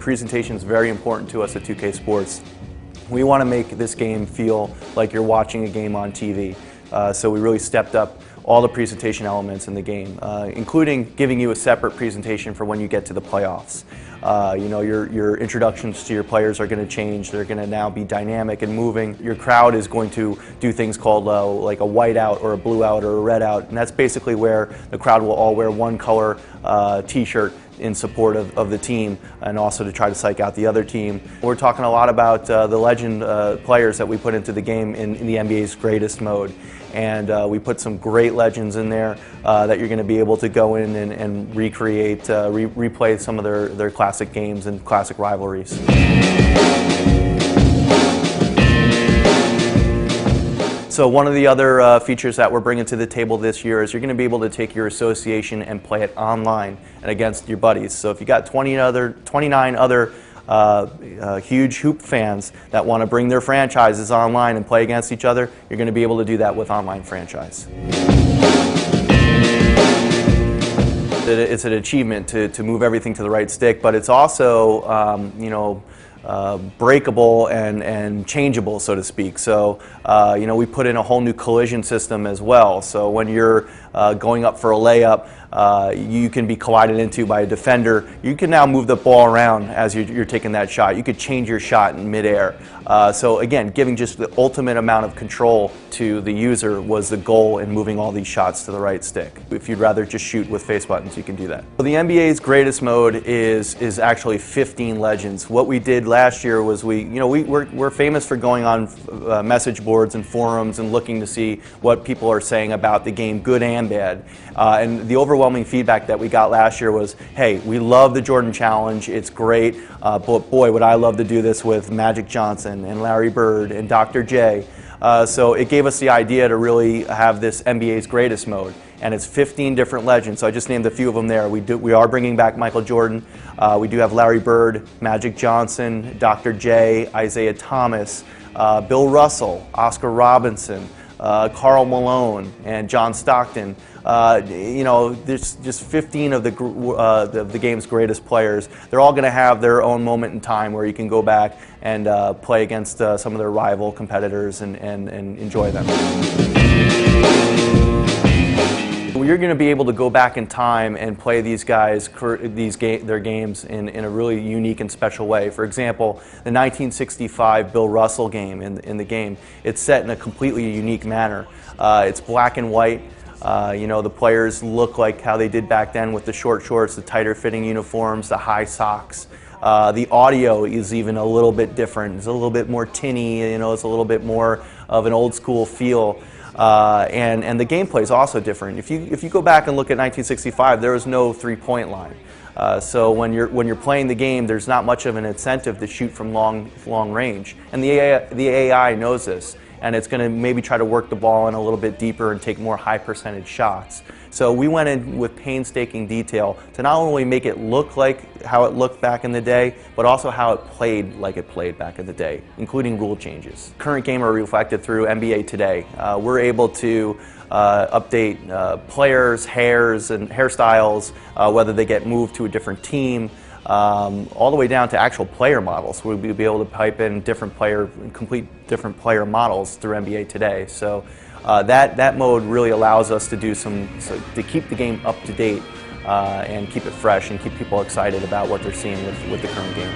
presentation is very important to us at 2K Sports. We want to make this game feel like you're watching a game on TV. So we really stepped up all the presentation elements in the game, including giving you a separate presentation for when you get to the playoffs. You know, your introductions to your players are going to change. They're going to now be dynamic and moving. Your crowd is going to do things called like a white out or a blue out or a red out, and that's basically where the crowd will all wear one color t-shirt in support of the team, and also to try to psych out the other team. We're talking a lot about the legend players that we put into the game in the NBA's greatest mode. And we put some great legends in there that you're going to be able to go in and recreate, replay some of their classic games and classic rivalries. So one of the other features that we're bringing to the table this year is you're going to be able to take your association and play it online and against your buddies. So if you got 29 other huge hoop fans that want to bring their franchises online and play against each other, you're going to be able to do that with Online Franchise. It's an achievement to move everything to the right stick, but it's also you know, breakable and changeable, so to speak. So you know, we put in a whole new collision system as well. So when you're going up for a layup, you can be collided into by a defender. You can now move the ball around as you're taking that shot. You could change your shot in midair. So again, giving just the ultimate amount of control to the user was the goal in moving all these shots to the right stick. If you'd rather just shoot with face buttons, you can do that. So the NBA's greatest mode is actually 15 legends. What we did last year was we're famous for going on message boards and forums and looking to see what people are saying about the game, good and bad. And the overwhelming feedback that we got last year was, hey, we love the Jordan Challenge, it's great, but boy, would I love to do this with Magic Johnson and Larry Bird and Dr. J. So it gave us the idea to really have this NBA's greatest mode, and it's 15 different legends. So I just named a few of them there. We are bringing back Michael Jordan. We do have Larry Bird, Magic Johnson, Dr. J, Isaiah Thomas, Bill Russell, Oscar Robinson, Karl Malone, and John Stockton. You know, there's just 15 of the game's greatest players. They're all going to have their own moment in time where you can go back and play against some of their rival competitors and enjoy them. You're going to be able to go back in time and play these guys, their games in a really unique and special way. For example, the 1965 Bill Russell game in the game, it's set in a completely unique manner. It's black and white. You know, the players look like how they did back then with the short shorts, the tighter fitting uniforms, the high socks. The audio is even a little bit different. It's a little bit more tinny, you know, it's a little bit more of an old school feel. And the gameplay is also different. If you go back and look at 1965, there was no three-point line. So when you're playing the game, there's not much of an incentive to shoot from long range. And the AI knows this, and it's going to maybe try to work the ball in a little bit deeper and take more high percentage shots. So we went in with painstaking detail to not only make it look like how it looked back in the day, but also how it played like it played back in the day, including rule changes. Current game are reflected through NBA Today. We're able to update players' hairs and hairstyles, whether they get moved to a different team, all the way down to actual player models. We'll be able to pipe in complete different player models through NBA Today. So that mode really allows us to do to keep the game up to date and keep it fresh and keep people excited about what they're seeing with the current game.